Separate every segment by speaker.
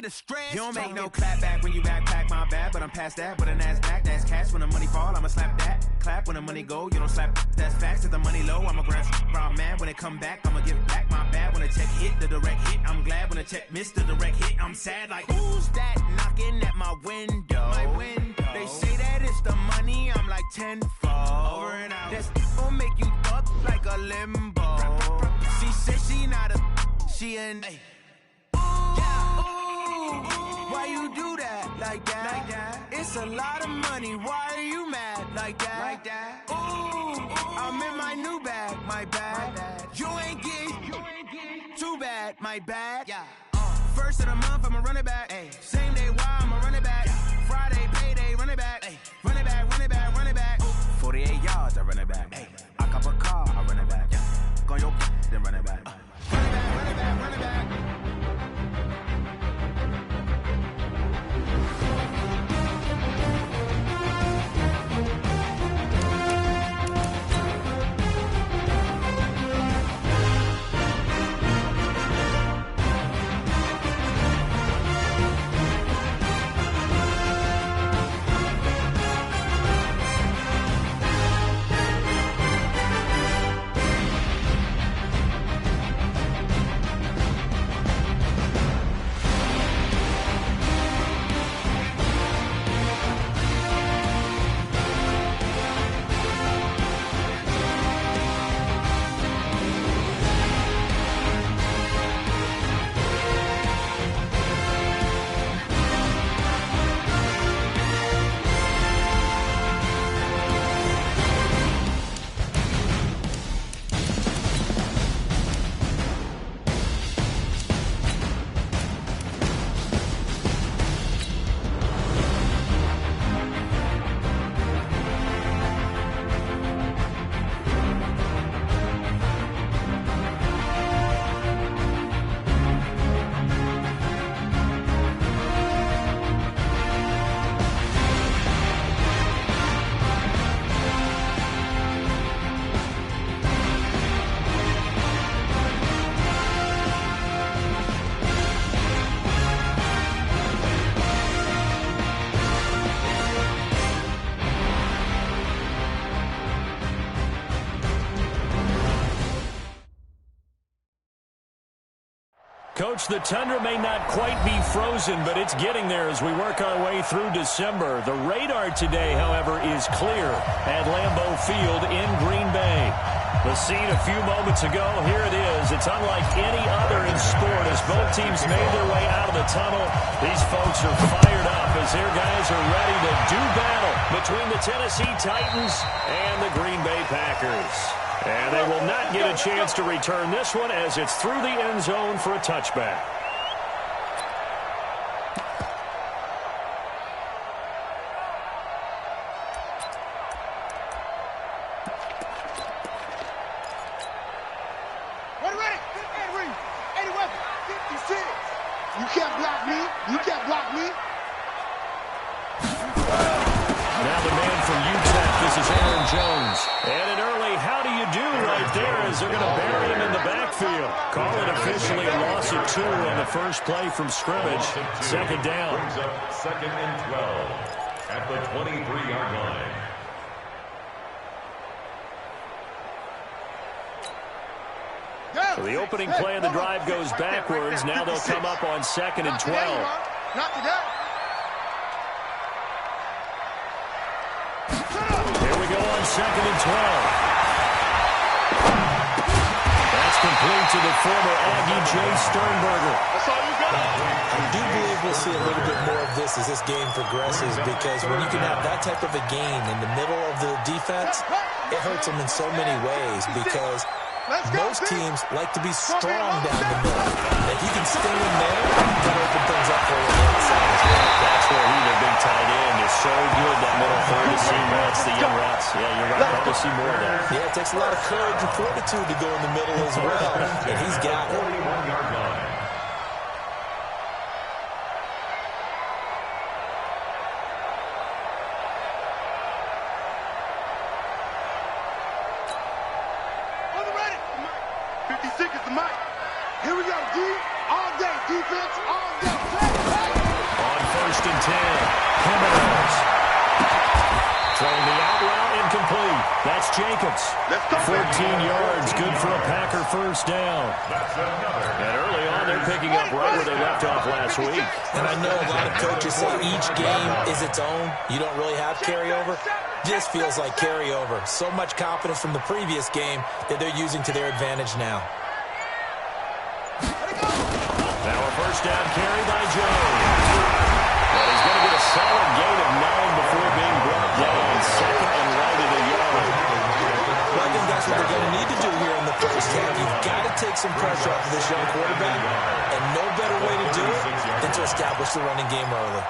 Speaker 1: the stress. You don't make no clap back when you backpack, my bad. But I'm past that with a NASDAQ, that's cash. When the money fall, I'ma slap that. Clap when the money go, you don't slap. That's facts. If the money low, I'ma grab round man. When it come back, I'ma give back my bad. When the check hit, the direct hit. I'm glad when the check missed the direct hit. I'm sad like, who's that knocking at my window? They say that it's the money, I'm like tenfold. Over and out. That's gon' make you up like a limbo. She said she not a, she an. Why you do that like that? It's a lot of money. Why are you mad like that? Ooh, I'm in my new bag, my bad. You ain't get too bad, my bad. Yeah. First of the month, I'ma run it back. Ay. Same day, why I'ma run it back. Friday, payday, run it back. Ay. Run it back, run it back, run it back. 48 yards, I run it back. Ay. I cop a car, I run it back. Go on your then run it back. Run it back, run it back, run it back.
Speaker 2: Coach, the tundra may not quite be frozen, but it's getting there as we work our way through December. The radar today, however, is clear at Lambeau Field in Green Bay. The scene a few moments ago, here it is. It's unlike any other in sport as both teams made their way out of the tunnel. These folks are fired up as their guys are ready to do battle between the Tennessee Titans and the Green Bay Packers. And they will not get a chance to return this one as it's through the end zone for a touchback.
Speaker 3: You can't block me. You can't block me.
Speaker 2: Now the man from UTEP, this is Aaron Jones. And an early how do you do right there as they're going to bury him in the backfield. Call it officially a loss of 2 on the first play from scrimmage. Second down.
Speaker 4: Brings up 2nd and 12 at the 23-yard line.
Speaker 2: So the opening play of the drive goes backwards. Now they'll come up on 2nd and 12. Here we go on 2nd and 12. That's complete to the former Aggie, Jay Sternberger.
Speaker 3: That's all you got.
Speaker 5: I do believe we'll see a little bit more of this as this game progresses, because when you can have that type of a gain in the middle of the defense, it hurts them in so many ways, because most teams like to be strong down the middle. If you can sting them there, that open things up for you on the outside as well.
Speaker 2: That's where he, the big tight end, is so good, that middle third to see routes, the young routes. Yeah, you're right. Probably see more of that.
Speaker 5: Yeah, it takes a lot of courage and fortitude to go in the middle as well, and he's got it.
Speaker 4: 41-yard line.
Speaker 3: Here we go, D. All day, defense, all day.
Speaker 2: 10. Jimenez. Throwing the out route incomplete. That's Jacobs. 14 yards, good for a Packer first down. And early on, they're picking up right where they left off last week.
Speaker 5: And I know a lot of coaches say each game is its own. You don't really have carryover. This feels like carryover. So much confidence from the previous game that they're using to their advantage now.
Speaker 2: Now a first down carry by Jones. And he's going to get a solid gain of 9 before being brought down. Second and right at a yard.
Speaker 5: Well, I think that's what they're going to need to do here in the first half. You've got to take some pressure off of this young quarterback, and no better way to do it than to establish the running game early.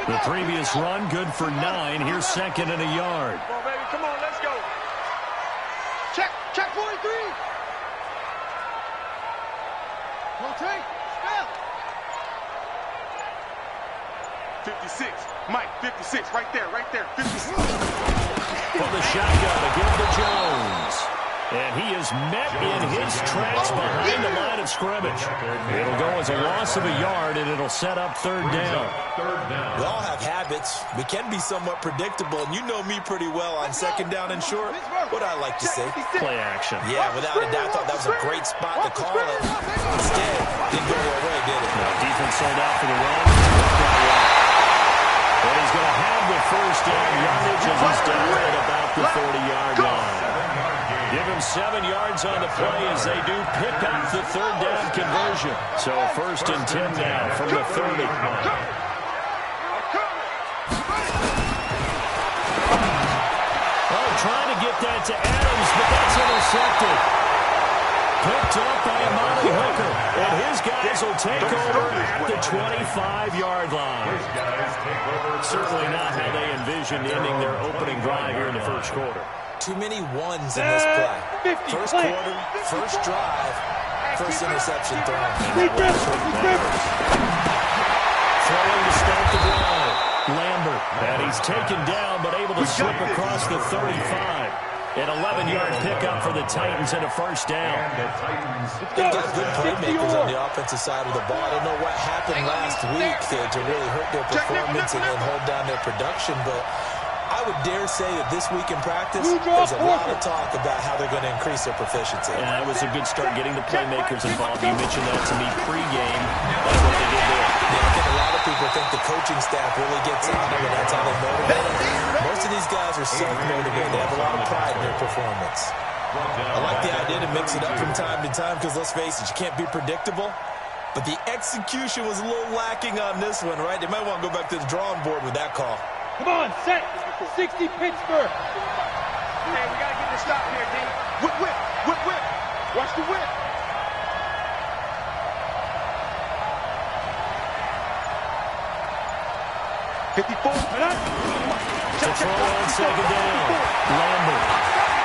Speaker 2: The previous run, good for 9. Here's second and a yard.
Speaker 3: Come on, baby. Come on, let's go. Check 43. Rotate. Spell. 56. Mike, 56. Right there. 56.
Speaker 2: For the shotgun, again to Jones. And he is met in his tracks behind the line of scrimmage. It'll go as a loss of a yard, and it'll set up third down.
Speaker 5: We all have habits. We can be somewhat predictable, and you know me pretty well on second down and short. What I like to say?
Speaker 2: Play action.
Speaker 5: Yeah, without a doubt, I thought that was a great spot to call it. Instead, didn't go their way, did it?
Speaker 2: No, defense sold out for the run. And he's going to have the first down yardage as he's down at about the 40-yard line. Give him 7 yards on the play as they do pick up the third down conversion. So first and 10 now from the 30. Oh, trying to get that to Adams, but that's intercepted. Picked up by Amani Hooker, and his guys will take over at the 25-yard line. Certainly not how they envisioned ending their opening drive here in the first quarter.
Speaker 5: Too many ones in this play. First quarter, first drive, first interception thrown.
Speaker 2: Throwing to start the drive. Lambert, and he's taken down but able to slip across the 35. An 11-yard pickup for the Titans and a first down.
Speaker 5: They've got good playmakers on the offensive side of the ball. I don't know what happened last week to really hurt their performance and then hold down their production, but I would dare say that this week in practice, there's a lot of talk about how they're going to increase their proficiency.
Speaker 2: And that was a good start getting the playmakers involved. You mentioned that to me pregame. That's what they did there.
Speaker 5: Yeah, I think a lot of people think the coaching staff really gets on them, and that's how they motivate them. Most of these guys are self-motivated. They have a lot of pride in their performance. I like the idea to mix it up from time to time because, let's face it, you can't be predictable. But the execution was a little lacking on this one, right? They might want to go back to the drawing board with that call.
Speaker 3: Come on, set. 60 Pittsburgh. Hey, we got to get this stop here, D. Whip. Watch the whip.
Speaker 2: To throw on second down. Lambert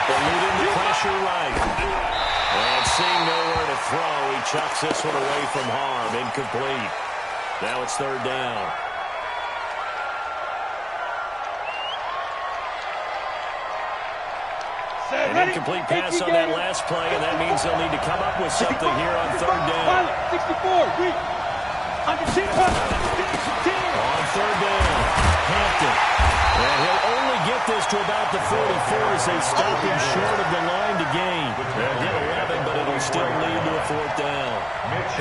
Speaker 2: eluding the pressure right. And seeing nowhere to throw, he chucks this one away from harm. Incomplete. Now it's third down. An incomplete pass on that last play, and that means they'll need to come up with something here on third down.
Speaker 3: 64,
Speaker 2: On third down, Hampton. And he'll only get this to about the 44 as they stop him short of the line to gain. They'll get 11, but it'll still lead to a fourth down.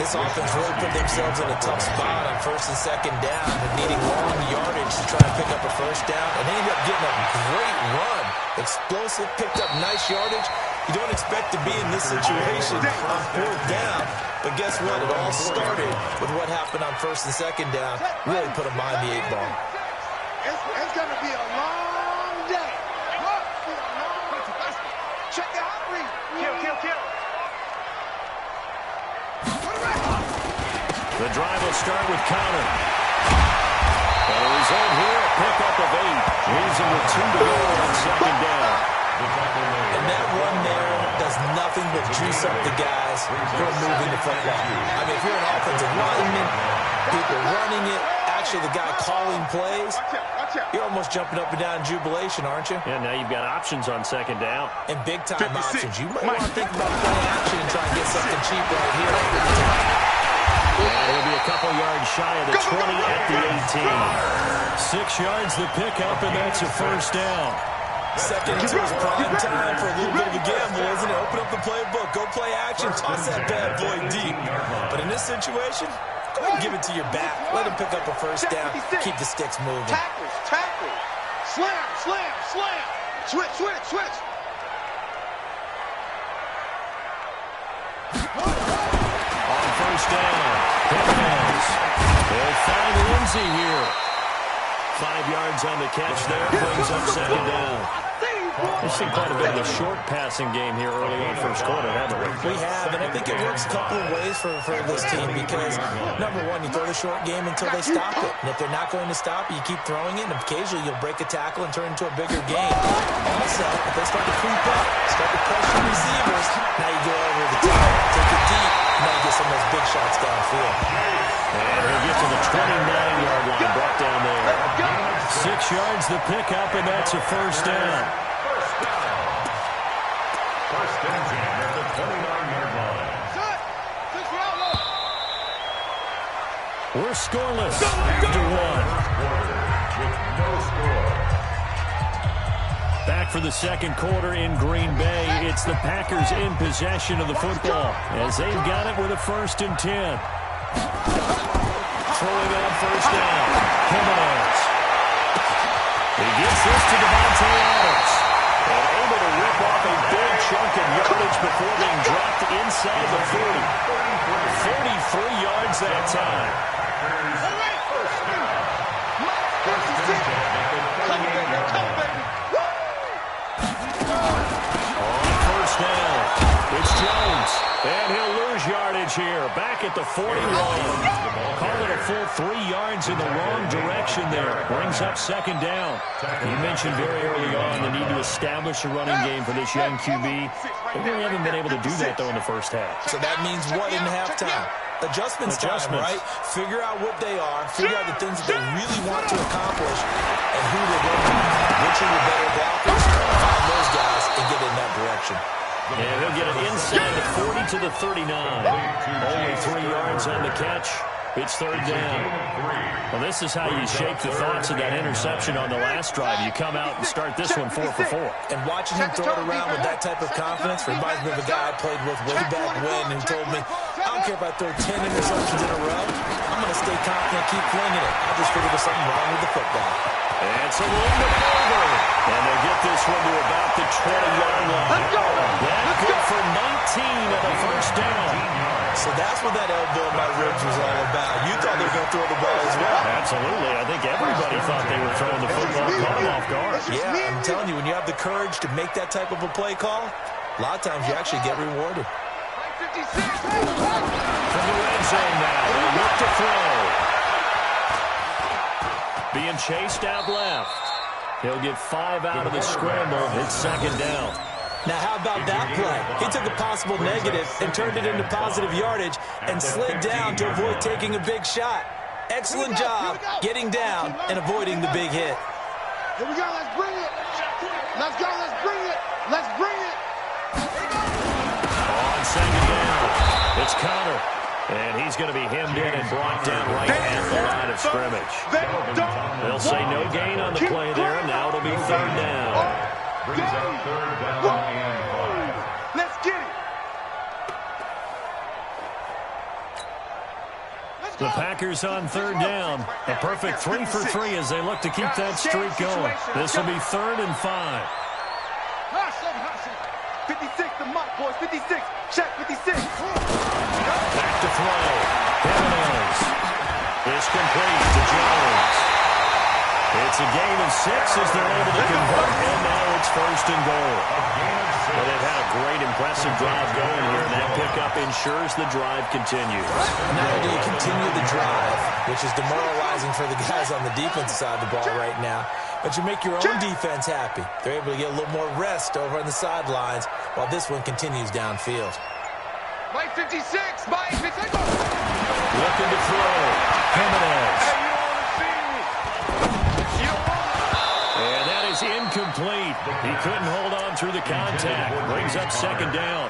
Speaker 5: This offense really put themselves in a tough spot on first and second down and needing long yardage to try and pick up a first down. And they ended up getting a great run. Explosive, picked up nice yardage. You don't expect to be in this situation on fourth down. But guess what? It all started with what happened on first and second down. Really put them behind the 8 ball.
Speaker 3: It's going to be a long day. Check the outreach. Kill.
Speaker 2: The drive will start with Connor. And a result here, a pickup of 8. Leaves him with 2 to go on second down.
Speaker 5: And that run there does nothing but juice up the guys who are moving the football. I mean, if you're an offensive lineman, people running it, actually the guy calling plays, you're almost jumping up and down in jubilation, aren't you?
Speaker 2: Yeah, now you've got options on second down.
Speaker 5: And big-time options. You might want to think about play action and try and get something cheap right here.
Speaker 2: And he'll be a couple yards shy of the 20 at the 18. 6 yards the pickup, and that's a first down.
Speaker 5: Second and 2 is prime time for a little bit of a gamble, isn't it? Open up the playbook, go play action, toss that bad boy deep. But in this situation, go ahead and give it to your back. Let him pick up a first down. Keep the sticks moving.
Speaker 3: Tackle. Slam. Switch.
Speaker 2: On first down, Jimenez. They'll find Lindsey here. 5 yards on the catch there, brings up second down. We've seen quite a bit of a short passing game here early on first quarter, haven't we?
Speaker 5: We have, and I think it works a couple of ways for this team because, number one, you throw the short game until they stop it. And if they're not going to stop it, you keep throwing it, and occasionally you'll break a tackle and turn it into a bigger game. Also, if they start to creep up, start to pressure receivers, now you go over the top, take it deep, and now you get some of those big shots downfield.
Speaker 2: And he'll get to the 29-yard line, brought down there. 6 yards the pickup, and that's a first down.
Speaker 4: First and 10 at the 29-yard line.
Speaker 2: We're scoreless after one.
Speaker 4: With no score.
Speaker 2: Back for the second quarter in Green Bay. It's the Packers in possession of the football as they've got it with a 1st and 10. Throwing on first down. Jimenez. He gets this to Devontae Adams. And able to rip off a big chunk of yardage before being dropped inside the 40. 43 yards that time. On first down, it's Jones. And he'll lose yardage here. Back at the 41. Call it a full 3 yards in the wrong direction there. Brings up second down. You mentioned very early on the need to establish a running game for this young QB. They really haven't been able to do that, though, in the first half.
Speaker 5: So that means what in halftime? Adjustments time, right? Figure out what they are. Figure out the things that they really want to accomplish and who they're going to be. Which are your better blockers? Find those guys and get in that direction.
Speaker 2: And he'll get it inside the 40 to the 39. Only 3 yards on the catch. It's third down. Well, this is how you shake the thoughts of that interception on the last drive. You come out and start this one 4 for 4.
Speaker 5: And watching him throw it around with that type of confidence reminds me of a guy I played with way back when who told me, I don't care if I throw 10 interceptions in a row. I'm going to stay confident and keep flinging it. I just figured there's something wrong with the football.
Speaker 2: And it's a little bit over. And they'll get this one to about the 20-yard line. That's good for 19 of the first down.
Speaker 5: So that's what that elbow in my ribs was all about. You thought they were going to throw the ball as well.
Speaker 2: Absolutely. I think everybody thought they were throwing the football, caught them off guard.
Speaker 5: Yeah, I'm telling you, when you have the courage to make that type of a play call, a lot of times you actually get rewarded.
Speaker 2: From the red zone now, they look to throw. Being chased out left. He'll get 5 out of the scramble. It's second down.
Speaker 5: Now, how about that play? He took a possible negative and turned it into positive yardage and slid down to avoid taking a big shot. Excellent job getting down and avoiding the big hit.
Speaker 3: Here we go. Let's bring it. Let's go. Let's bring it. Let's bring it.
Speaker 2: On second down, it's Connor. And he's going to be hemmed in and brought down right at the line of scrimmage. They'll say no gain on the play there. Now it'll be third down.
Speaker 4: Brings up third down and 5.
Speaker 3: Let's get it.
Speaker 2: The Packers on third down. A perfect 3 for 3 as they look to keep that streak going. This will be 3rd and 5.
Speaker 3: 56, the mark, boys. 56. Check 56.
Speaker 2: Back to throw. Jimenez. It's complete to Jones. It's a gain of 6 as they're able to convert, and now it's 1st and goal. Well, they've had a great, impressive drive going here, and that pickup ensures the drive continues.
Speaker 5: Not only do you continue the drive, which is demoralizing for the guys on the defensive side of the ball right now, but you make your own defense happy. They're able to get a little more rest over on the sidelines while this one continues downfield.
Speaker 3: By 56. By 56.
Speaker 2: Looking to throw. Jimenez. And that is incomplete. He couldn't hold on through the contact. Brings up second down.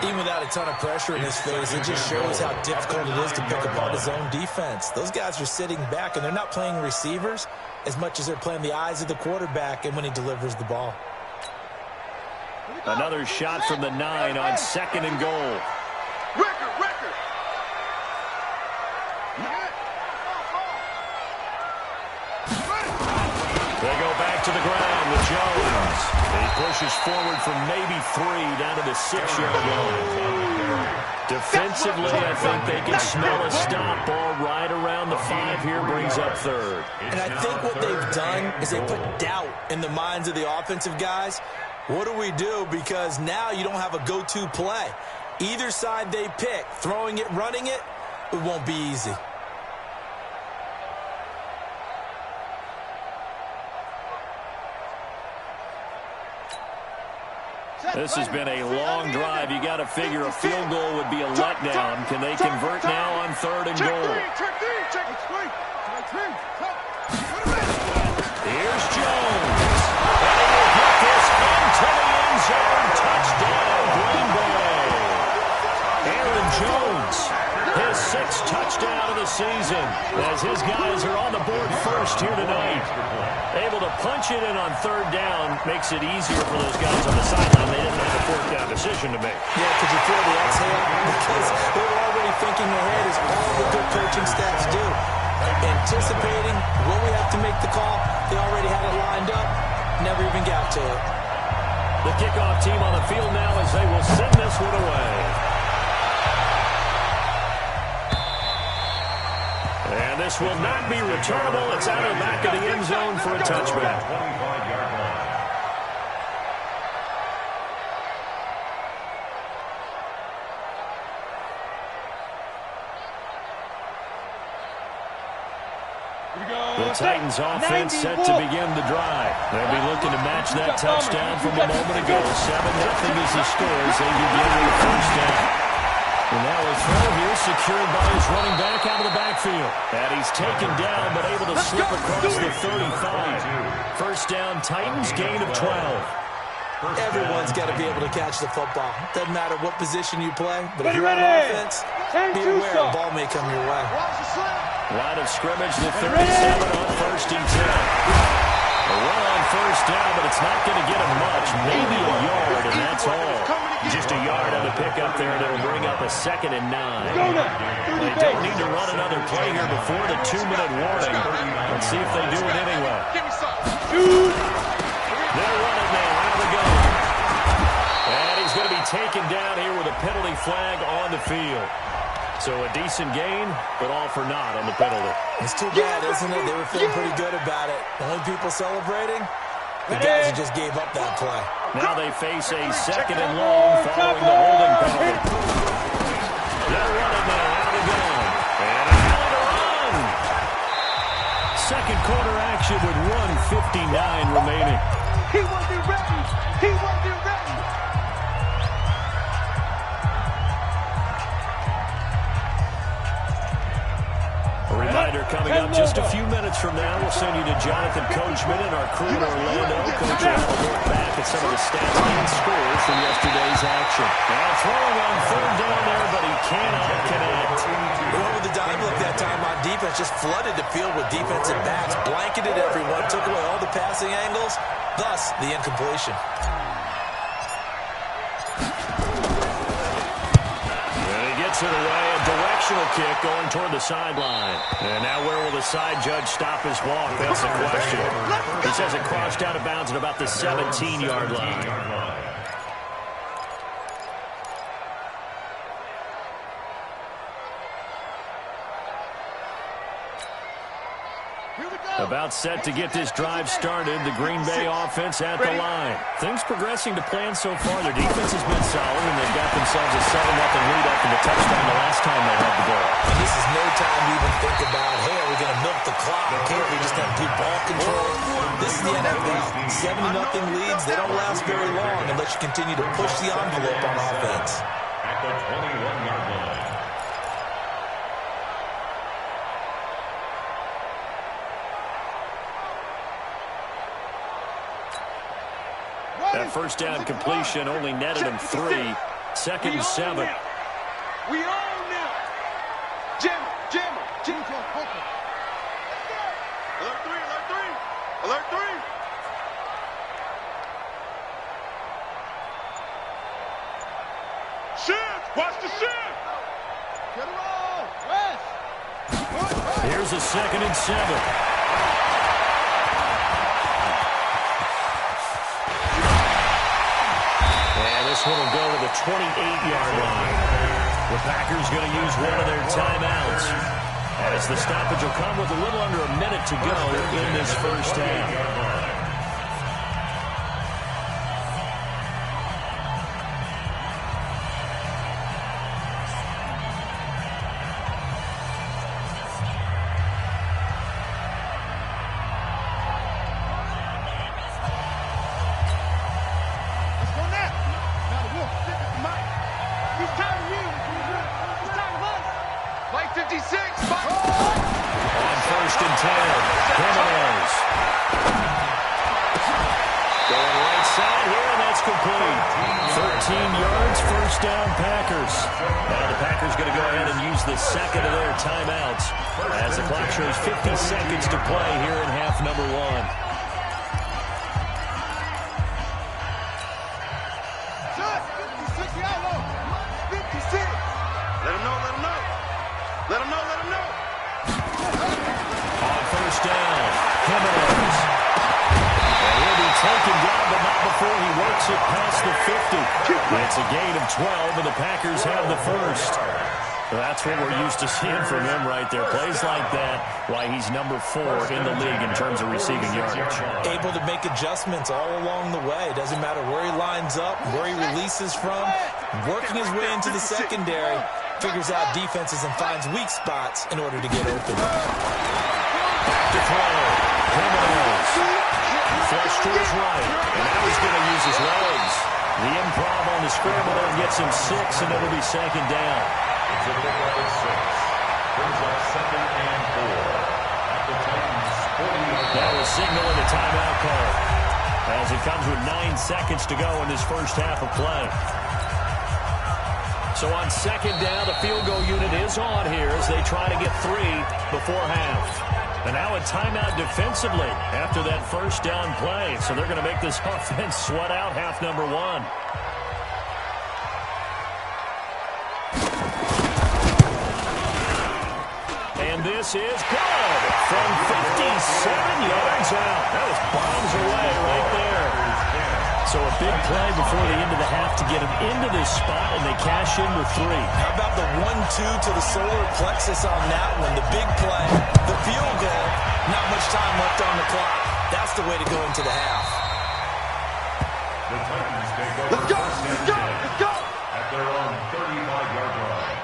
Speaker 5: Even without got a ton of pressure in his face. It just shows how difficult it is to pick apart his own defense. Those guys are sitting back, and they're not playing receivers as much as they're playing the eyes of the quarterback and when he delivers the ball.
Speaker 2: Another shot from the 9 on 2nd and goal.
Speaker 3: Record.
Speaker 2: They go back to the ground with Jones. He pushes forward from maybe 3 down to the 6-yard line. Defensively, I think they can smell a stop. Ball right around the 5 here, brings up 3rd.
Speaker 5: And I think what they've done is they put doubt in the minds of the offensive guys. What do we do? Because now you don't have a go-to play. Either side they pick, throwing it, running it, it won't be easy.
Speaker 2: This has been a long drive. You got to figure a field goal would be a letdown. Can they convert now on 3rd and goal? Here's Jones. And he will hit this into the end zone. Touchdown, Green Bay. Aaron Jones, his 6th touchdown of the season, as his guys are on the board first here tonight. Able to punch it in on 3rd down makes it easier for those guys on the sideline. They didn't have a 4th down decision to make.
Speaker 5: Yeah, could you feel the exhale? Because they were already thinking ahead, as all the good coaching staffs do. Anticipating when we have to make the call. They already had it lined up. Never even got to it.
Speaker 2: The kickoff team on the field now as they will send this one away. And this will not be returnable. It's out of the back of the end zone for a touchback.
Speaker 4: 25-yard line.
Speaker 2: The Titans offense set to begin the drive. They'll be looking to match that touchdown from a moment ago. 7-0 is the score as they begin with the first down. And now a throw here secured by his running back out of the backfield. And he's taken down but able to slip across the 35. First down, Titans, gain of 12.
Speaker 5: Everyone's got to be able to catch the football. Doesn't matter what position you play, but if you're on offense, be aware a ball may come your way.
Speaker 2: Line of scrimmage, the 37 on 1st and 10. A run on 1st down, but it's not going to get him much. Maybe a yard, and that's all. Just a yard on the pickup there, and it'll bring up a 2nd and 9. They don't need to run another play here before the 2-minute warning. Let's see if they do it anyway. They're running now out of the gun. And he's going to be taken down here with a penalty flag on the field. So a decent gain, but all for naught on the penalty.
Speaker 5: It's too bad, isn't it? They were feeling pretty good about it. The only people celebrating, the guys who just gave up that play.
Speaker 2: Now they face a 2nd and long following the holding penalty. They're running now out of the gun. And a penalty to run. Second quarter action with 1:59 remaining.
Speaker 3: He wasn't ready. He wasn't ready.
Speaker 2: A reminder coming up just a few minutes from now. We'll send you to Jonathan Coachman and our crew in Orlando. Coach will look back at some of the stats and scores from yesterday's action. Now throwing on 3rd down there, but he cannot connect.
Speaker 5: Went with the dime look that time on defense. Just flooded the field with defensive backs. Blanketed everyone. Took away all the passing angles. Thus, the incompletion.
Speaker 2: It away, a directional kick going toward the sideline. And now where will the side judge stop his walk? That's the question. He says it crossed out of bounds at about the 17-yard line. About set to get this drive started. The Green Bay offense at the line. Things progressing to plan so far. Their defense has been solid, and they've got themselves a 7-0 lead after the touchdown the last time they had the ball.
Speaker 5: And this is no time to even think about, hey, are we going to milk the clock? Can't we just have good ball control? This is the NFL. 7-0 leads. They don't last very long unless you continue to push the envelope on offense.
Speaker 4: At the 21-yard line.
Speaker 2: That first down completion only netted him 3. 2nd and 7.
Speaker 3: We own now. Jam, jam, jam. Alert 3, alert 3. Alert 3. Shift, watch the shift. Get it on. West.
Speaker 2: Here's a 2nd and 7. This one will go to the 28-yard line. The Packers going to use one of their timeouts, as the stoppage will come with a little under a minute to go in this first half. The second of their timeouts as the clock shows 50 seconds to play here in half number 1.
Speaker 3: Let him know, let him know. Let him know, let him know.
Speaker 2: On first down, Jimenez. And he'll be taken down, but not before he works it past the 50. It's a gain of 12, and the Packers have the first. That's what we're used to seeing from him right there. Plays like that, why he's number 4 in the league in terms of receiving yardage.
Speaker 5: Able to make adjustments all along the way. Doesn't matter where he lines up, where he releases from. Working his way into the secondary, figures out defenses and finds weak spots in order to get open.
Speaker 2: Back to throw. Jimenez. Flush to his right, and now he's going to use his legs. The improv on the scramble there gets him 6, and it'll be 2nd down.
Speaker 4: It's a pickup of 6. Brings up 2nd and 4. At the Titans' 40-yard line.
Speaker 2: That was signaling a timeout call, as it comes with 9 seconds to go in this first half of play. So on 2nd down, the field goal unit is on here as they try to get 3 before half. And now a timeout defensively after that first down play. So they're going to make this offense sweat out half number 1. And this is good from 57 yards out. That was bombs away right there. So a big play before the end of the half to get him into this spot, and they cash in with 3.
Speaker 5: How about the 1-2 to the solar plexus on that one? The big play, the field goal, not much time left on the clock. That's the way to go into the half.
Speaker 4: The Titans take over.
Speaker 3: Let's go, let's go, let's go.
Speaker 4: At their own 35-yard line.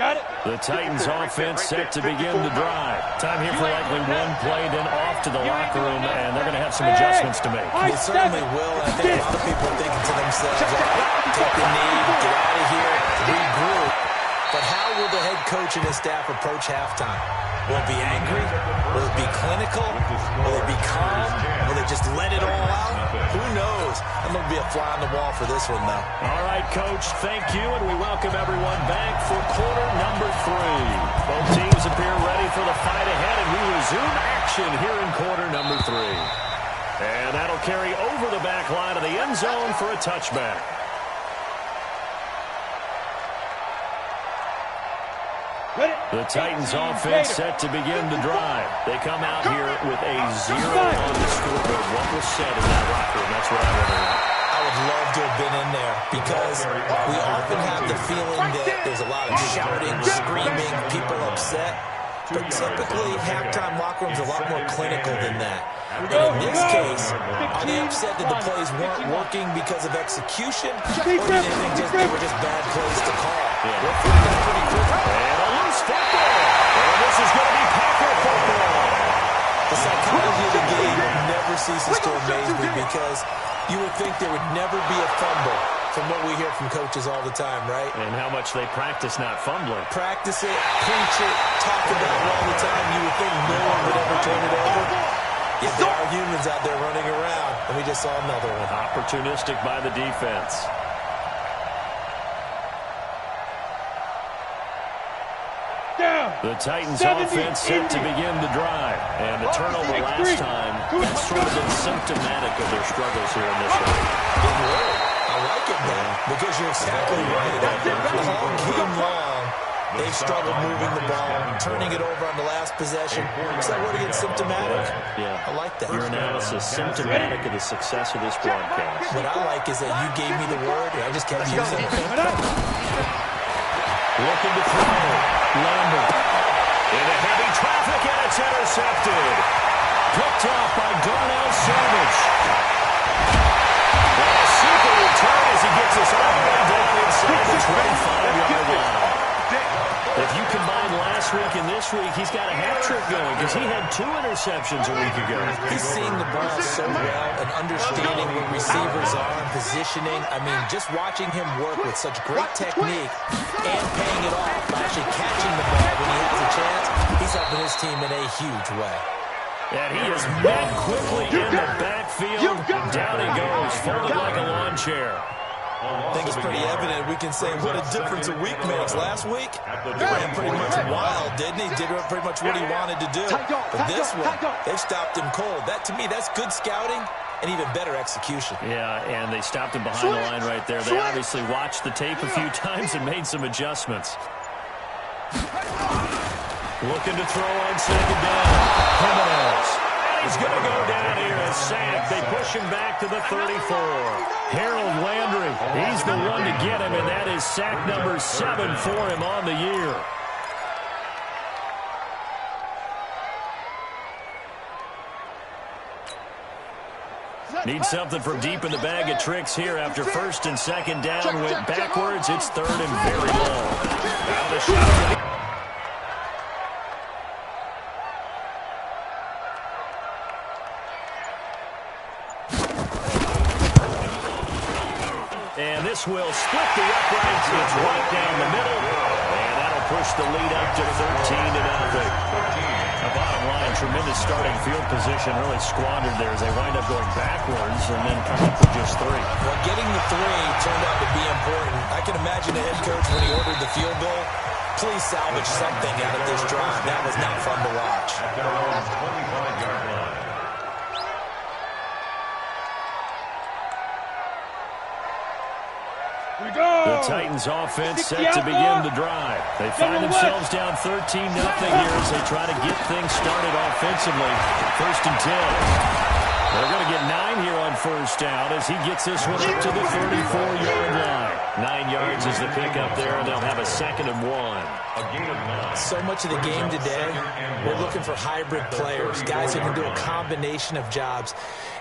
Speaker 3: Got it.
Speaker 2: The Titans offense set to begin the drive. Time here for likely one play, then off to the locker room, and they're going to have some adjustments to make.
Speaker 5: They certainly will. I think a lot of people are thinking to themselves, take the knee, get out of here, regroup. But how will the head coach and his staff approach halftime? Will it be angry? Will it be clinical? Will it be calm? Will they just let it all out? Who knows? I'm going to be a fly on the wall for this one, though.
Speaker 2: All right, Coach, thank you, and we welcome everyone back for quarter number 3. Both teams appear ready for the fight ahead, and we resume action here in quarter number 3. And that'll carry over the back line of the end zone for a touchback. The Titans offense set to begin the drive. They come out here with a 0 on the scoreboard. What was said in that locker room? That's what I want to know.
Speaker 5: I would love to have been in there because we often have the feeling that there's a lot of shouting, screaming, people upset. But typically, halftime locker rooms are a lot more clinical than that. And in this case, are they upset that the plays weren't working because of execution? Or do they think they were just bad plays to call? We're flipping pretty quickly.
Speaker 2: And a loose football. And this is going to be Packer football.
Speaker 5: The psychology of the game never ceases to amaze me because you would think there would never be a fumble from what we hear from coaches all the time, right?
Speaker 2: And how much they practice not fumbling.
Speaker 5: Practice it, preach it, talk about it all the time. You would think no one would ever turn it over. Yeah, there are humans out there running around, and we just saw another one.
Speaker 2: Opportunistic by the defense. The Titans offense set to begin the drive. And the turnover last time, that's sort of been symptomatic of their struggles here in this one.
Speaker 5: Good word. I like it, man, because you're exactly right. All game long, they've struggled moving the ball, turning it over on the last possession. Is that word again, symptomatic?
Speaker 2: Yeah.
Speaker 5: I like that.
Speaker 2: Your analysis, symptomatic of the success of this broadcast.
Speaker 5: What I like is that you gave me the word, and I just kept using it.
Speaker 2: Looking to throw. Lambert. Into heavy traffic, and it's intercepted. Picked off by Darnell Savage. And a super return as he gets us all the way down inside the 25-yard line. If you combine last week and this week, he's got a hat trick going because he had 2 interceptions a week ago.
Speaker 5: He's seeing the ball so well and understanding where receivers are and positioning. I mean, just watching him work with such great technique and paying it off by actually catching the ball when he has a chance, he's helping his team in a huge way.
Speaker 2: And he is met quickly in the backfield. Down he goes, folded like a lawn chair.
Speaker 5: I think it's pretty evident. We can say what a difference a week makes. Last week, he ran pretty much wild, didn't he? Did pretty much what he wanted to do. But this one, they've stopped him cold. That, to me, that's good scouting and even better execution.
Speaker 2: Yeah, and they stopped him behind the line right there. They obviously watched the tape a few times and made some adjustments. Looking to throw on second down. Jimenez. He's going to go down here and sack. They push him back to the 34. Harold Landry, he's the one to get him, and that is sack number 7 for him on the year. Need something from deep in the bag of tricks here after first and second down. Went backwards. It's third and very long. Now the shot. And this will split the uprights. It's right down the middle. And that'll push the lead up to 13-0. The bottom line, tremendous starting field position, really squandered there as they wind up going backwards and then come up with just 3.
Speaker 5: Well, getting the 3 turned out to be important. I can imagine the head coach when he ordered the field goal. Please salvage something out of this drive. That was not fun to watch.
Speaker 4: At their own 25-yard line.
Speaker 2: The Titans offense set to begin the drive. They find themselves down 13-0 here as they try to get things started offensively. First and 10. They're going to get 9 here on first down as he gets this one up to the 34-yard line. 9 yards is the pickup there, and they'll have a 2nd and 1.
Speaker 4: A gain of 9.
Speaker 5: So much of the game today, we're looking for hybrid players, guys who can do a combination of jobs.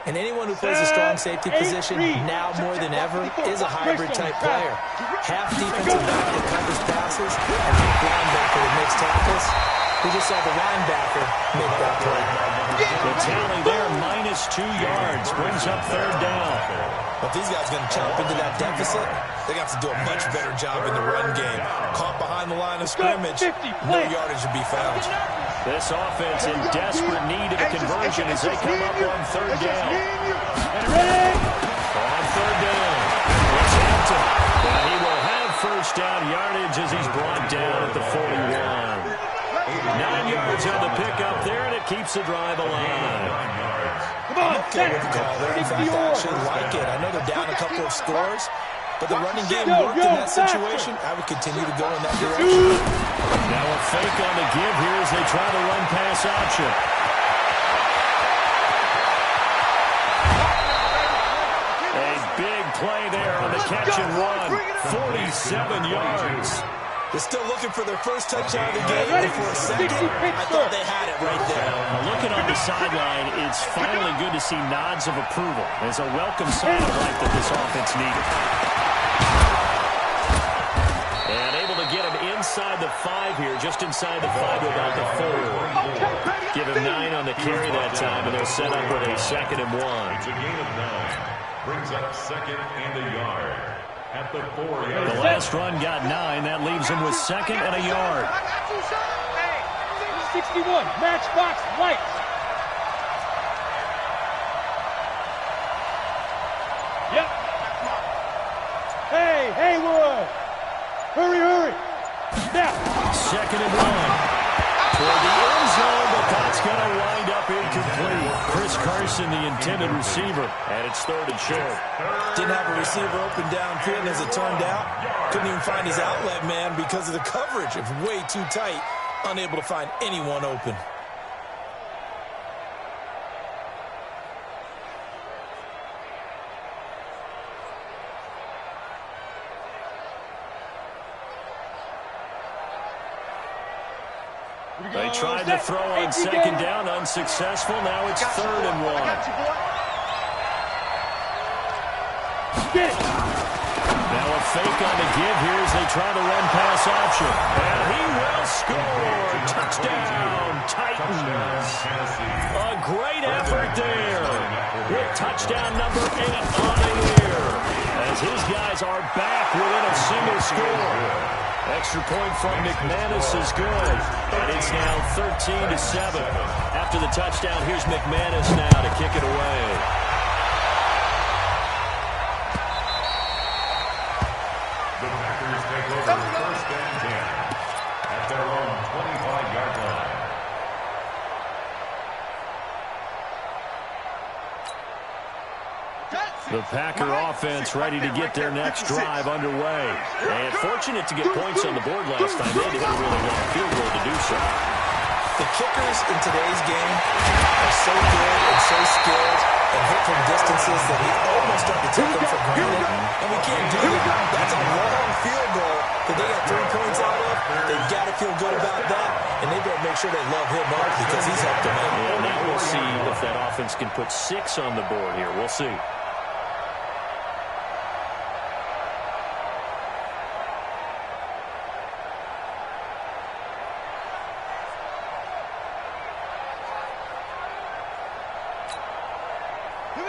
Speaker 5: And anyone who plays a strong safety position, now more than ever, is a hybrid-type player. Half defensive back that covers passes, and half linebacker that makes tackles. We just saw the linebacker make that play.
Speaker 2: The tally there, -2 yards, brings up third down.
Speaker 5: But these guys are going to chomp into that deficit. They got to do a much better job in the run game. Caught behind the line of scrimmage, no yardage to be found.
Speaker 2: This offense in desperate need of a conversion as they come up on third down. On third down, it's Hampton. And he will have first down yardage as he's brought down at the 41. 9 yards on the pickup there, and it keeps the drive alive.
Speaker 5: I'm okay with the call there. In fact, I actually like it. I know they're down a couple of scores, but the running game worked in that situation. I would continue to go in that direction.
Speaker 2: Now a fake on the give here as they try the run-pass option. A big play there on the catch and run. 47 yards.
Speaker 5: They're still looking for their first touchdown of the game, and for a second, I thought they had it right there.
Speaker 2: Now looking on the sideline, it's finally good to see nods of approval. It's a welcome sign of life that this offense needed. And able to get him inside the 5 here, just inside the 5 to about the 4. Give him 9 on the carry that time, and they'll set up with a 2nd and 1.
Speaker 4: It's a gain of 9. Brings up 2nd and a yard. At the 4-yard line.
Speaker 2: The last run got 9. That leaves him with 2nd and a yard.
Speaker 3: 61, matchbox lights. Hey, Haywood! Hurry! Now!
Speaker 2: Second and 1. For the end zone, but that's going to wind up incomplete. Chris Carson, the intended receiver, and it's third and short.
Speaker 5: Didn't have a receiver open downfield, as it turned out. Couldn't even find his outlet man because of the coverage. It was way too tight. Unable to find anyone open.
Speaker 2: They tried to throw on second down, unsuccessful. Now it's third and 1. Now a fake on the give here as they try to run pass option. And he will score. Touchdown, Titans. A great effort there. With touchdown number 8 on the year. As his guys are back within a single score. Extra point from McManus is good. And it's now 13-7. After the touchdown, here's McManus now to kick it away.
Speaker 4: The Packers take over first and 10 at their own 25-yard line.
Speaker 2: The Packer offense ready to get their next drive underway. And fortunate to get points on the board last time. They didn't really want a field goal to do so.
Speaker 5: The kickers in today's game are so good and so skilled and hit from distances that we almost start to take them for granted. And we can't do that. That's a long field goal that they got 3 points out of. They've got to feel good about that. And they better make sure they love him up because he's helped them out.
Speaker 2: And now we'll see if that offense can put 6 on the board here. We'll see.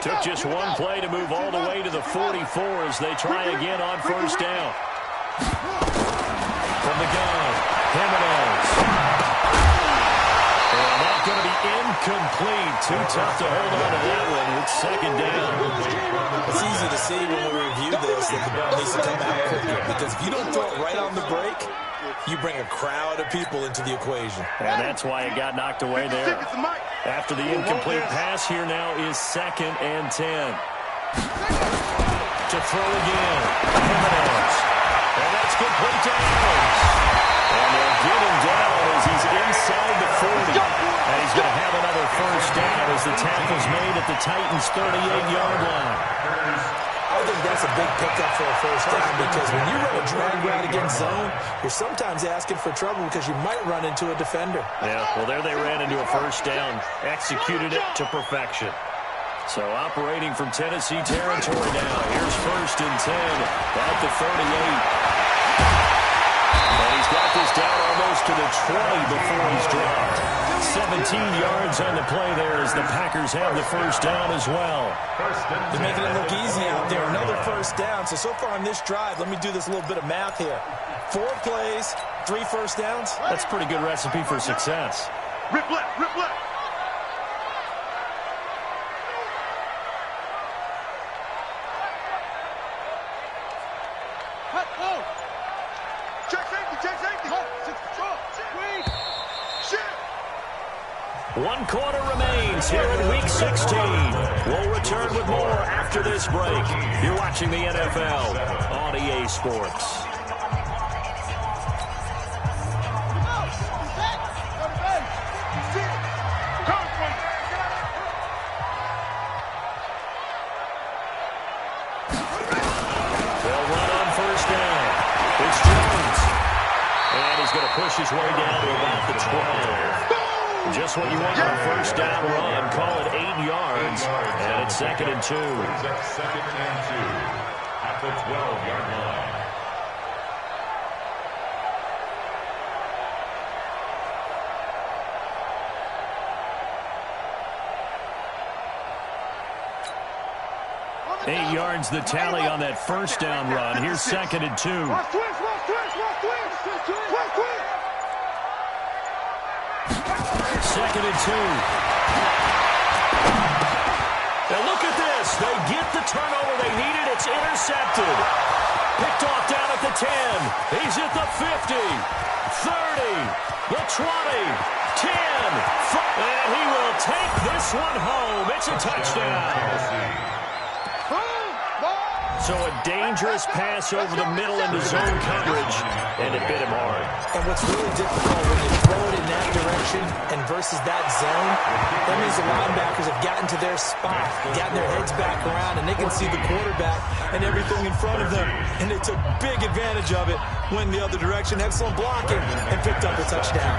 Speaker 2: Took just one play to move all the way to the 44 as they try again on first down. From the gun, Jimenez. And that's going to be incomplete. Too tough to hold on to that one with second down.
Speaker 5: It's easy to see when we review this that the ball needs to come out quicker because if you don't throw it right on the break, you bring a crowd of people into the equation.
Speaker 2: And that's why it got knocked away there. After the incomplete pass, here now is second and 10. To throw again. Jimenez. And that's complete to Adams. And they'll get him down as he's inside the 40. And he's going to have another first down as the tackle's made at the Titans' 38-yard line.
Speaker 5: I think that's a big pickup for a first down because when you run a drag route against zone, you're sometimes asking for trouble because you might run into a defender.
Speaker 2: Yeah, well, there they ran into a first down, executed it to perfection. So operating from Tennessee territory now. Here's first and 10 at the 38. And he's got this down almost to the 20 before he's dropped. 17 yards on the play there as the Packers have the first down as well.
Speaker 5: They're making it look easy out there. Another first down. So far on this drive, let me do this little bit of math here. 4 plays, 3 first downs.
Speaker 2: That's a pretty good recipe for success.
Speaker 3: Rip left, rip left. Check safety.
Speaker 2: One quarter remains here in Week 16. We'll return with more after this break. You're watching the NFL on EA Sports. They'll run on first down. It's Jones. And he's going to push his way down to about the 12. Just what you want on a first down run. Call it 8 yards. And it's second and 2.
Speaker 4: Second and 2 at the 12-yard line.
Speaker 2: Eight yards the tally on that first down run. Here's second and 2. Second and 2. Now look at this. They get the turnover they needed. It's intercepted. Picked off the 10. He's at the 50, 30, the 20, 10. And he will take this one home. It's a touchdown. So a dangerous pass over the middle into zone coverage, and it bit him hard.
Speaker 5: And what's really difficult when you throw it in that direction and versus that zone, that means the linebackers have gotten to their spot, gotten their heads back around, and they can see the quarterback and everything in front of them. And they took big advantage of it, went the other direction, excellent blocking, and picked up a touchdown.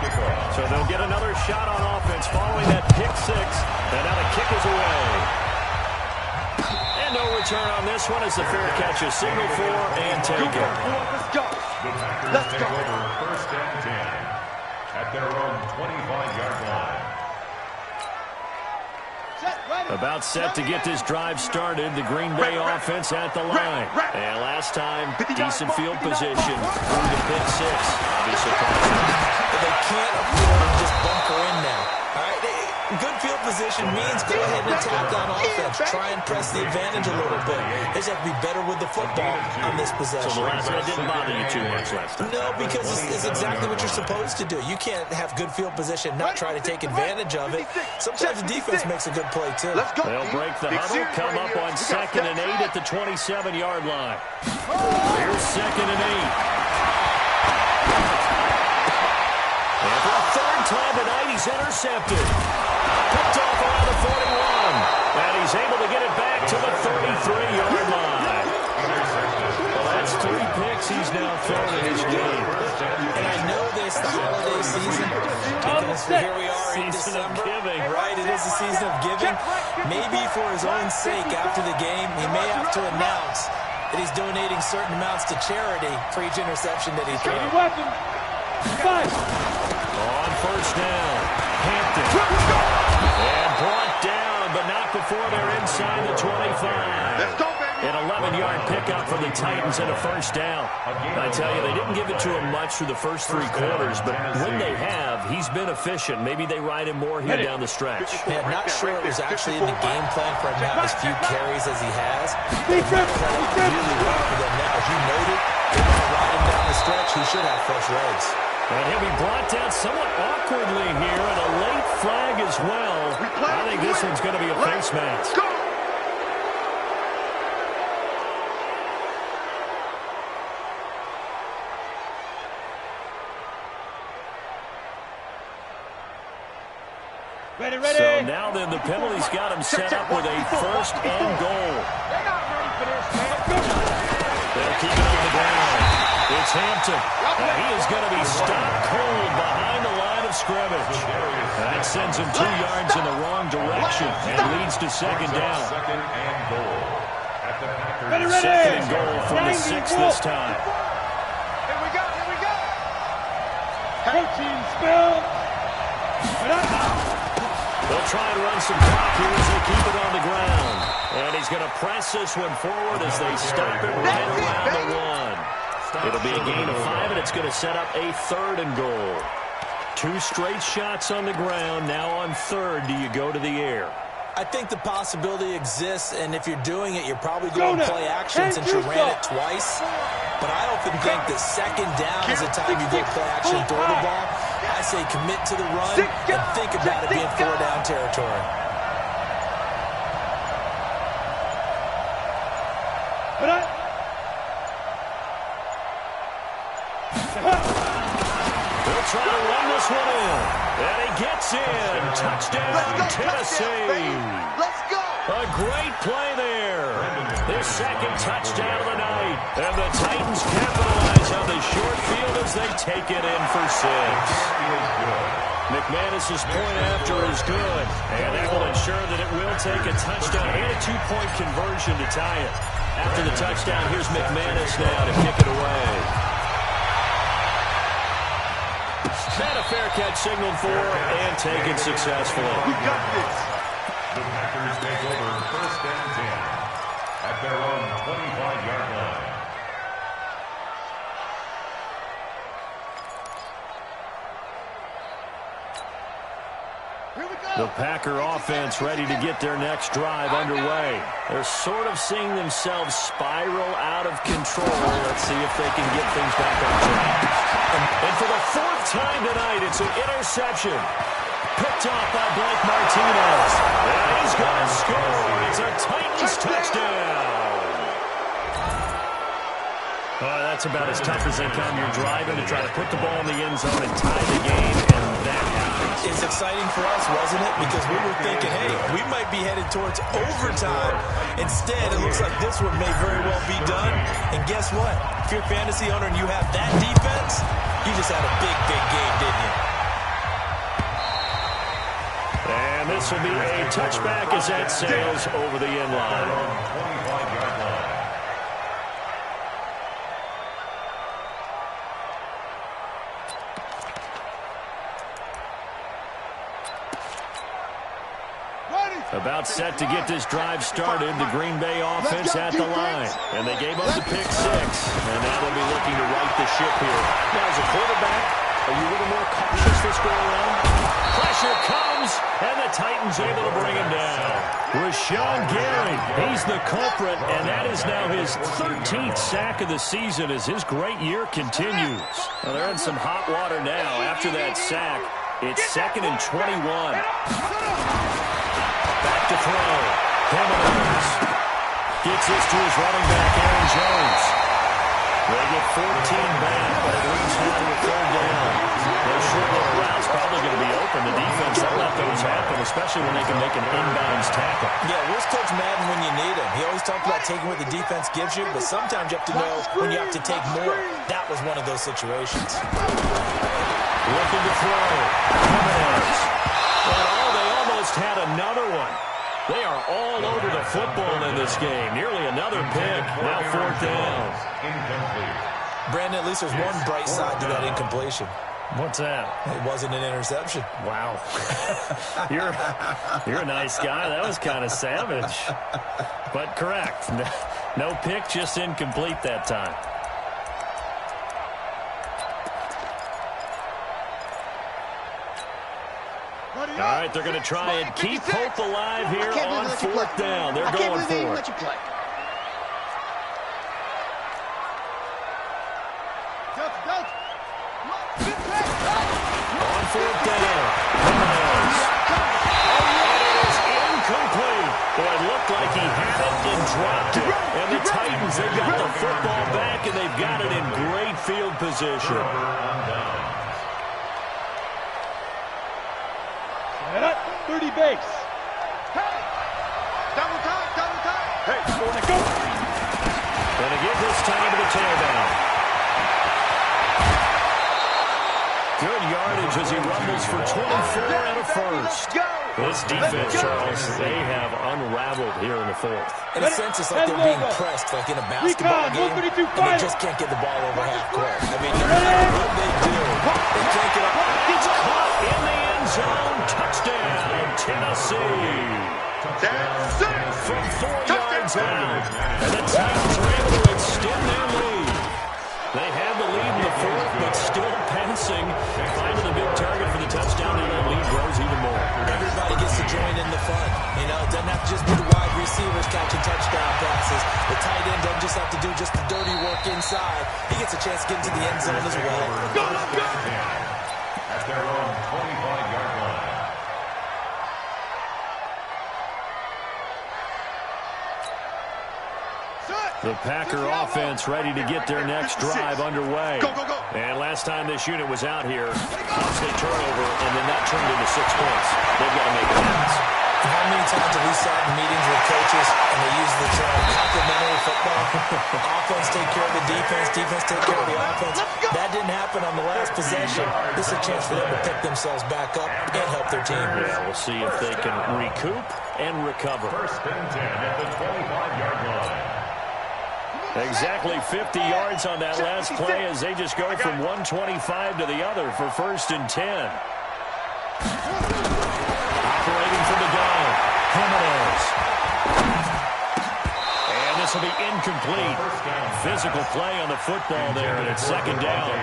Speaker 2: So they'll get another shot on offense following that pick six, and now the kick is away. No return on this one as the fair catch is signaled for and taken.
Speaker 3: Let's go.
Speaker 4: Let's go. First and 10 at their own 25-yard line.
Speaker 2: About set to get this drive started. The Green Bay offense at the line. And last time, decent field position through the pick six. Obviously,
Speaker 5: they can't afford to just bunker in now. All right, good field position means go ahead and attack on offense. Try and press the advantage a little bit. They just have to be better with the football on this possession.
Speaker 2: So the last one didn't bother you too much last time?
Speaker 5: No, because it's exactly what you're supposed to do. You can't have good field position, not try to take advantage of it. Sometimes the defense makes a good play, too.
Speaker 2: They'll break the huddle, come up on 2nd and 8 at the 27-yard line. Here's 2nd and 8. And for the third time tonight, he's intercepted. Picked off around the 41. And he's able to get it back to the 33-yard line. Well, that's 3 picks he's now thrown in his game.
Speaker 5: And I know this, the holiday season, because here we are in December. Right, it is the season of giving. Maybe for his own sake after the game, he may have to announce that he's donating certain amounts to charity for each interception that he throws.
Speaker 2: On first down, Hampton. And brought down, but not before they're inside the 25.
Speaker 3: Let's go, baby.
Speaker 2: An 11-yard pickup for the Titans and a first down. I tell you, they didn't give it to him much through the first 3 quarters, but when they have, he's been efficient. Maybe they ride him more here down the stretch.
Speaker 5: Yeah, I'm not sure it was actually in the game plan for him to have as few carries as he has. He's playing really well for them now. As you noted, they're going to ride him down the stretch. He should have fresh legs.
Speaker 2: And he'll be brought down somewhat awkwardly here, and a late flag as well. I think this one's going to be a face mask.
Speaker 3: Ready.
Speaker 2: So now then, the penalty's got him set up with a first and goal.
Speaker 3: They're not ready for this, man.
Speaker 2: They'll keep it on the ground. It's Hampton. He is going to be stopped cold behind the line of scrimmage. That sends him 2 yards in the wrong direction and leads to second down.
Speaker 4: Second and goal at the Packers.
Speaker 2: Second and goal from the 6 this time.
Speaker 3: Here we go. Protein spill.
Speaker 2: They'll try and run some clock here as they keep it on the ground. And he's going to press this one forward as they stop it right around the 1. It'll be a gain of 5, and it's going to set up a 3rd and goal. 2 straight shots on the ground. Now on 3rd, do you go to the air?
Speaker 5: I think the possibility exists, and if you're doing it, you're probably going to play action since you ran it twice. But I often think that second down is the time you go play action and throw the ball. I say commit to the run and think about it being 4-down territory.
Speaker 2: They'll try to run this one in. And he gets in. Touchdown, Tennessee.
Speaker 3: Let's go.
Speaker 2: A great play there. Their second touchdown of the night. And the Titans capitalize on the short field as they take it in for 6. McManus's point after is good. And that will ensure that it will take a touchdown and a 2-point conversion to tie it. After the touchdown, here's McManus now to kick it away. And a fair catch signaled for and taken successfully.
Speaker 3: We got this.
Speaker 4: The Packers take over first and 10 at their own 25-yard line.
Speaker 3: Here we go.
Speaker 2: The Packer offense ready to get their next drive underway. They're sort of seeing themselves spiral out of control. Let's see if they can get things back on track. And for the fourth time tonight, it's an interception. Picked off by Blake Martinez. And he's going to score. It's a Titans touchdown. That's about as tough as they come. You're driving to try to put the ball in the end zone and tie the game, and that happens.
Speaker 5: It's exciting for us, wasn't it? Because we were thinking, hey, we might be headed towards overtime. Instead, it looks like this one may very well be done. And guess what? If you're a fantasy owner and you have that defense, you just had a big, big game, didn't you?
Speaker 2: And this will be a touchback as that sails over the end line.
Speaker 4: 25-yard line.
Speaker 2: About set to get this drive started, the Green Bay offense at the line. And they gave up the pick six. And now they'll be looking to right the ship here. Now, as a quarterback, are you a little more cautious this go around? Pressure comes, and the Titans able to bring him down. Rashawn Gary, he's the culprit, and that is now his 13th sack of the season as his great year continues. Well, they're in some hot water now. After that sack, it's 2nd and 21. Back to throw. Jimenez gets this to his running back, Aaron Jones. They get 14 back, but it leaves him to a third down. Those short little routes probably going to be open. The defense, they'll let those happen, especially when they can make an inbounds tackle.
Speaker 5: Yeah, where's Coach Madden when you need him? He always talks about taking what the defense gives you, but sometimes you have to know when you have to take more. That was one of those situations.
Speaker 2: Looking to throw. Jimenez. They almost had another one. They are all over the football in this game. Nearly another pick. Now 4th down.
Speaker 5: Brandon, at least there's one bright side to that incompletion.
Speaker 2: What's that?
Speaker 5: It wasn't an interception.
Speaker 2: Wow. You're a nice guy. That was kind of savage. But correct. No pick, just incomplete that time. All right, they're going to try and keep hope alive here on 4th down. They're going for it. On 4th down. And it is incomplete. Boy, it looked like he had it and dropped it. And the Titans, they've got the football back, and they've got it in great field position.
Speaker 3: 30 base. Hey! Double time, double time. Hey, going to go.
Speaker 2: Going to give this time to the tailback. Good yardage as he rumbles for 24 and a first. This defense, Charles, they have unraveled here in the 4th.
Speaker 5: In a sense, it's like they're being pressed, like in a basketball game, and they just can't get the ball over half court. I mean, no matter what they do, they can't get up.
Speaker 2: It's caught in the end zone. Touchdown, Tennessee. From 4 yards out. And the Titans are able to extend their lead. They have the lead in the 4th, but still passing. Finding the big target for the touchdown, and the lead grows even more.
Speaker 5: Everybody gets to join in the fun. You know, it doesn't have to just be the wide receivers catching touchdown passes. The tight end doesn't just have to do just the dirty work inside. He gets a chance to get into the end zone as well.
Speaker 4: At their own 25-yard line.
Speaker 2: The Packer offense ready to get their next drive underway. And last time this unit was out here, costly turnover, and then that turned into 6 points. They've got to make amends.
Speaker 5: How many times have we sat in meetings with coaches and they use the term complementary football? Offense take care of the defense, defense take care of the offense. That didn't happen on the last possession. This is a chance for them to pick themselves back up and help their team.
Speaker 2: Yeah, we'll see if they can recoup and recover.
Speaker 4: 1st and 10 at the 25-yard line.
Speaker 2: Exactly 50 yards on that last play as they just go from 125 to the other for 1st and 10. Operating from the gun, Jimenez. And this This will be incomplete. Physical play on the football there, and it's second down.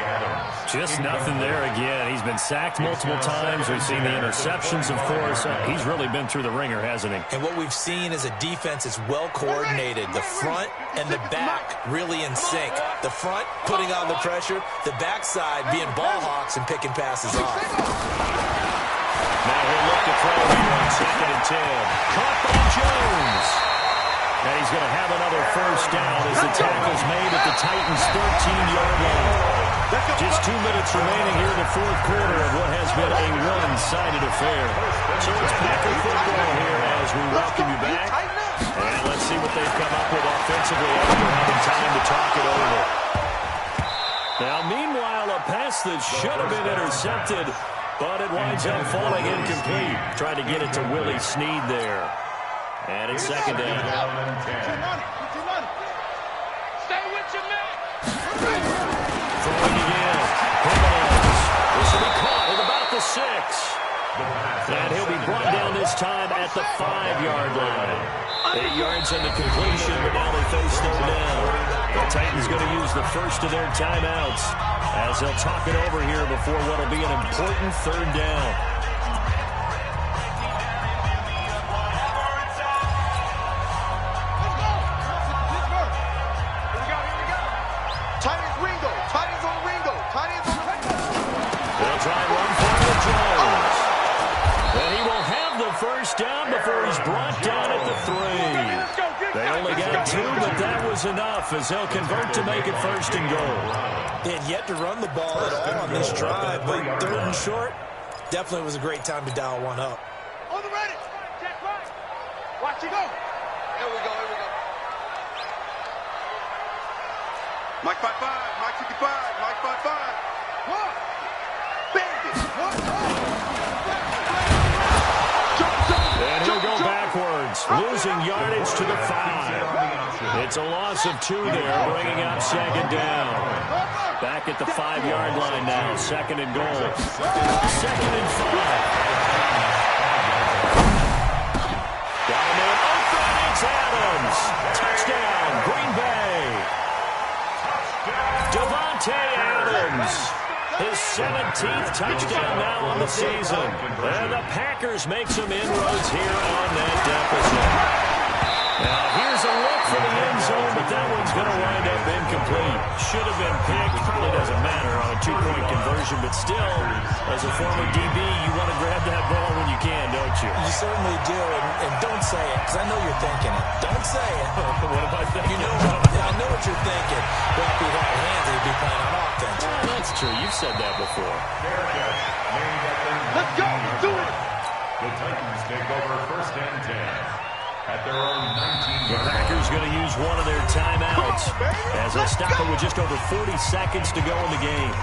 Speaker 2: Just nothing there again. He's been sacked multiple times. We've seen the interceptions, of course. He's really been through the ringer, hasn't he?
Speaker 5: And what we've seen is a defense that's well coordinated. The front and the back really in sync. The front putting on the pressure, the backside being ball hawks and picking passes off.
Speaker 2: Now he'll look to throw here on 2nd and 10. Caught by Jones. And he's going to have another first down as the tackle's made at the Titans' 13-yard line. Just 2 minutes remaining here in the fourth quarter of what has been a one-sided affair. So it's Packer football here as we welcome you back. And let's see what they've come up with offensively after having time to talk it over. Now, meanwhile, a pass that should have been intercepted, but it winds up falling incomplete. Trying to get it to Willie Snead there. And it's second down.
Speaker 3: Stay with your man.
Speaker 2: Throwing again. This will be caught at about the 6. And he'll be brought down this time at the 5-yard line. 8 yards on the completion, but now they face third down. The Titans going to use the first of their timeouts as they'll talk it over here before what will be an important third down. First down before he's brought down at the 3. They only got 2, but that was enough as they'll convert to make it first and goal.
Speaker 5: They had yet to run the ball at all on this drive, but 3rd and short definitely was a great time to dial one up.
Speaker 3: On the ready. Check right. Watch it go. Here we go. Mike 5-5. Mike 55. Mike 5-5. What? Baby.
Speaker 2: And he'll go backwards, losing yardage to the 5. It's a loss of 2 there, bringing up second down. Back at the 5-yard line now, 2nd and goal. 2nd and 5. Got him in open, it's Adams. Touchdown, Green Bay. Devontae Adams. His 17th touchdown now on the season. And the Packers make some inroads here on that deficit. Now here's a look for the end zone, but that one's going to wind up incomplete. Should have been picked. Probably doesn't matter on a 2-point conversion, but still, as a former DB, you want to grab that ball when you can, don't you?
Speaker 5: You certainly do, and don't say it, because I know you're thinking it. Don't say it.
Speaker 2: What am I thinking?
Speaker 5: I know what you're thinking. But if he had hands, he'd be playing on offense.
Speaker 2: Oh, that's true. You've said that before.
Speaker 3: Let's go. Do it.
Speaker 4: The Titans take over 1st and 10. At their own 19.
Speaker 2: The Packers going to use one of their timeouts as they'll stop it with just over 40 seconds to go in the game.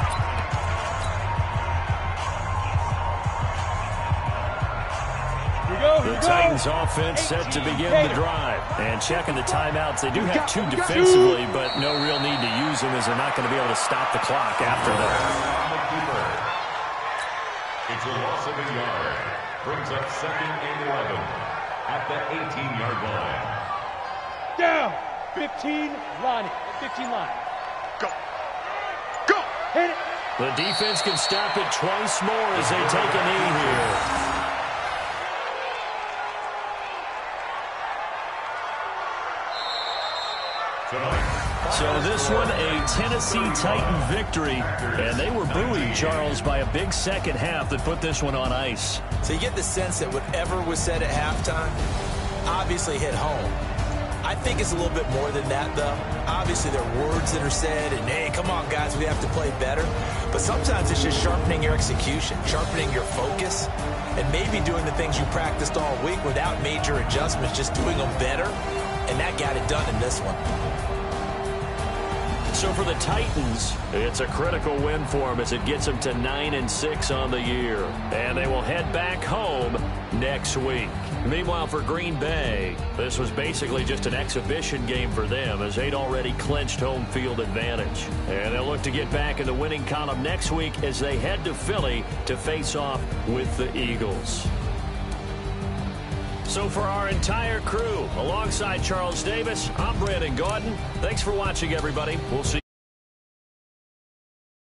Speaker 2: The Titans offense set to begin the drive. And checking the timeouts, they do have 2 defensively, but no real need to use them as they're not going to be able to stop the clock after that.
Speaker 4: It's a loss of a yard. Brings up 2nd and 11 at the 18-yard line.
Speaker 3: Down. 15 line. 15 line. Go. Go. Hit it.
Speaker 2: The defense can stop it twice more as they take a knee here. So this one, a Tennessee Titan victory, and they were buoyed, Charles, by a big second half that put this one on ice.
Speaker 5: So you get the sense that whatever was said at halftime obviously hit home. I think it's a little bit more than that, though. Obviously, there are words that are said, and, hey, come on, guys, we have to play better. But sometimes it's just sharpening your execution, sharpening your focus, and maybe doing the things you practiced all week without major adjustments, just doing them better, and that got it done in this one.
Speaker 2: So for the Titans, it's a critical win for them as it gets them to 9-6 on the year. And they will head back home next week. Meanwhile, for Green Bay, this was basically just an exhibition game for them as they'd already clinched home field advantage. And they'll look to get back in the winning column next week as they head to Philly to face off with the Eagles. So for our entire crew, alongside Charles Davis, I'm Brandon Gaudin. Thanks for watching, everybody. We'll see you.